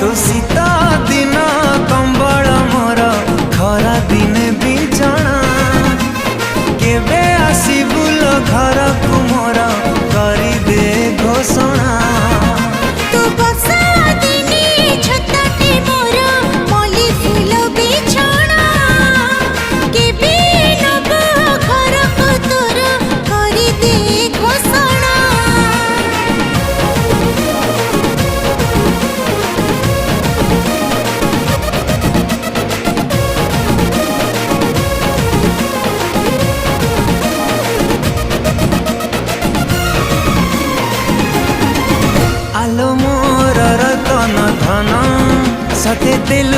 तू शीता दिन कंबल मोर खरा दिने बिछଣା केबे आसीबुल घर को मोर करी दे घोषणा तू बसा दिने छताटे मोर मली फूल बिछଣା केबे नब घर को तोर करी दे घोषणा आलो मोर रतन धन सते दिल